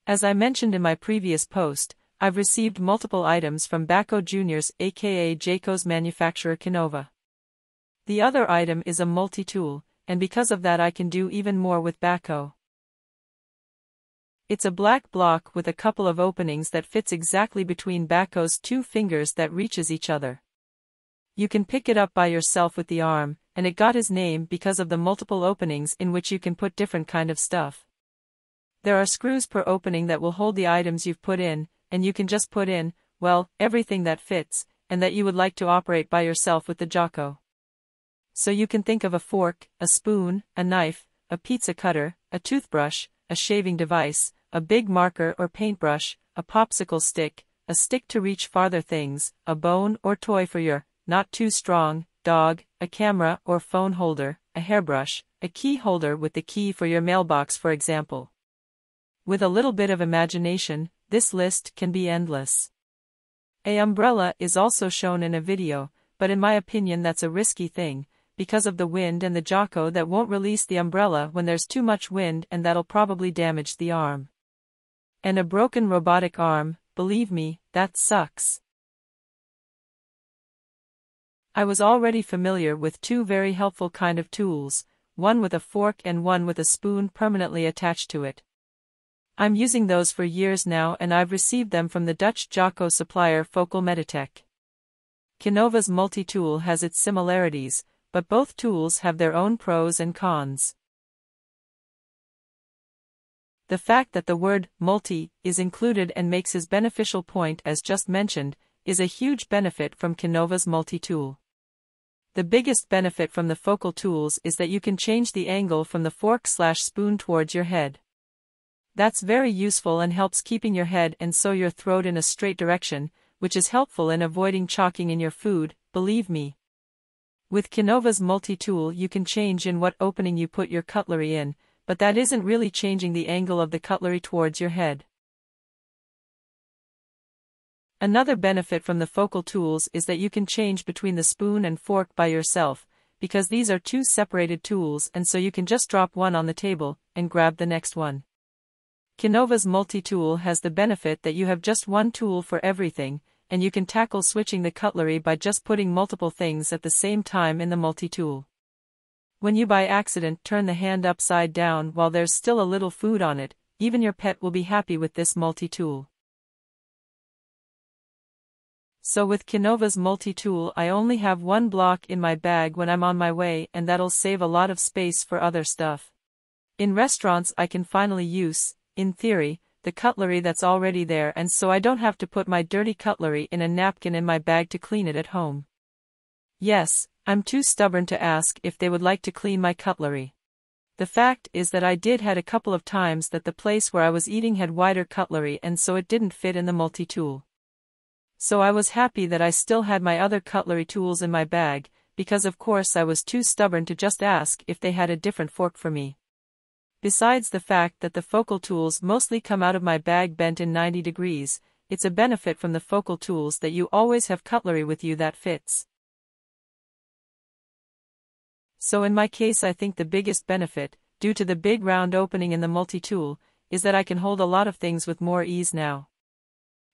As I mentioned in my previous post, I've received multiple items from Baco Junior's aka Jaco's manufacturer Kinova. The other item is a multi-tool, and because of that I can do even more with Baco. It's a black block with a couple of openings that fits exactly between Baco's two fingers that reaches each other. You can pick it up by yourself with the arm, and it got his name because of the multiple openings in which you can put different kind of stuff. There are screws per opening that will hold the items you've put in, and you can just put in, well, everything that fits, and that you would like to operate by yourself with the Jaco. So you can think of a fork, a spoon, a knife, a pizza cutter, a toothbrush, a shaving device, a big marker or paintbrush, a popsicle stick, a stick to reach farther things, a bone or toy for your, not too strong, dog, a camera or phone holder, a hairbrush, a key holder with the key for your mailbox for example. With a little bit of imagination, this list can be endless. An umbrella is also shown in a video, but in my opinion that's a risky thing, because of the wind and the Jaco that won't release the umbrella when there's too much wind and that'll probably damage the arm. And a broken robotic arm, believe me, that sucks. I was already familiar with two very helpful kind of tools, one with a fork and one with a spoon permanently attached to it. I'm using those for years now and I've received them from the Dutch Jaco supplier Focal Meditech. Kinova's multi-tool has its similarities, but both tools have their own pros and cons. The fact that the word multi is included and makes his beneficial point as just mentioned, is a huge benefit from Kinova's multi-tool. The biggest benefit from the focal tools is that you can change the angle from the fork/spoon towards your head. That's very useful and helps keeping your head and so your throat in a straight direction, which is helpful in avoiding choking in your food, believe me. With Kinova's multi-tool you can change in what opening you put your cutlery in, but that isn't really changing the angle of the cutlery towards your head. Another benefit from the focal tools is that you can change between the spoon and fork by yourself, because these are two separated tools and so you can just drop one on the table, and grab the next one. Kinova's multi-tool has the benefit that you have just one tool for everything, and you can tackle switching the cutlery by just putting multiple things at the same time in the multi-tool. When you by accident turn the hand upside down while there's still a little food on it, even your pet will be happy with this multi-tool. So with Kinova's multi-tool I only have one block in my bag when I'm on my way and that'll save a lot of space for other stuff. In restaurants I can finally use, in theory, the cutlery that's already there and so I don't have to put my dirty cutlery in a napkin in my bag to clean it at home. Yes, I'm too stubborn to ask if they would like to clean my cutlery. The fact is that I did had a couple of times that the place where I was eating had wider cutlery and so it didn't fit in the multi-tool. So I was happy that I still had my other cutlery tools in my bag, because of course I was too stubborn to just ask if they had a different fork for me. Besides the fact that the focal tools mostly come out of my bag bent in 90 degrees, it's a benefit from the focal tools that you always have cutlery with you that fits. So in my case I think the biggest benefit, due to the big round opening in the multi-tool, is that I can hold a lot of things with more ease now.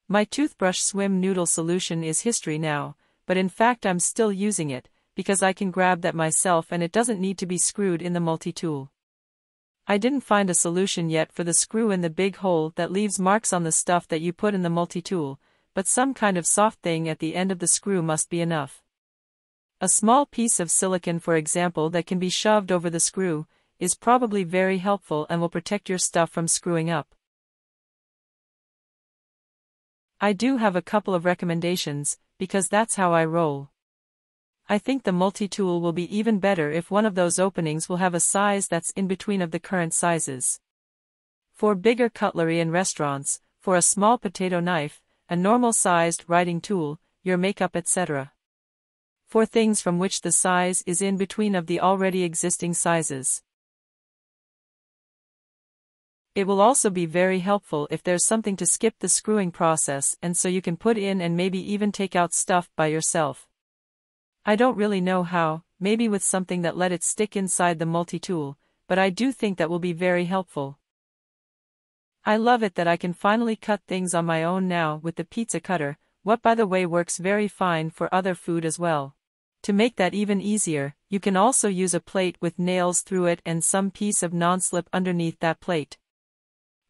My toothbrush swim noodle solution is history now, but in fact I'm still using it, because I can grab that myself and it doesn't need to be screwed in the multi-tool. I didn't find a solution yet for the screw in the big hole that leaves marks on the stuff that you put in the multi-tool, but some kind of soft thing at the end of the screw must be enough. A small piece of silicone for example that can be shoved over the screw, is probably very helpful and will protect your stuff from screwing up. I do have a couple of recommendations, because that's how I roll. I think the multi-tool will be even better if one of those openings will have a size that's in between of the current sizes. For bigger cutlery in restaurants, for a small potato knife, a normal-sized writing tool, your makeup etc. For things from which the size is in between of the already existing sizes. It will also be very helpful if there's something to skip the screwing process and so you can put in and maybe even take out stuff by yourself. I don't really know how, maybe with something that let it stick inside the multi-tool, but I do think that will be very helpful. I love it that I can finally cut things on my own now with the pizza cutter, what by the way works very fine for other food as well. To make that even easier, you can also use a plate with nails through it and some piece of non-slip underneath that plate.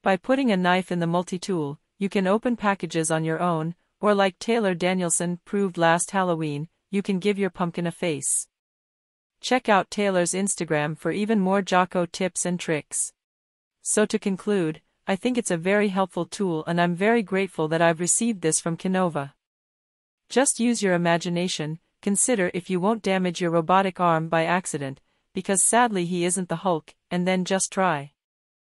By putting a knife in the multi-tool, you can open packages on your own, or like Taylor Danielson proved last Halloween, you can give your pumpkin a face. Check out Taylor's Instagram for even more Jaco tips and tricks. So to conclude, I think it's a very helpful tool and I'm very grateful that I've received this from Kinova. Just use your imagination, consider if you won't damage your robotic arm by accident, because sadly he isn't the Hulk, and then just try.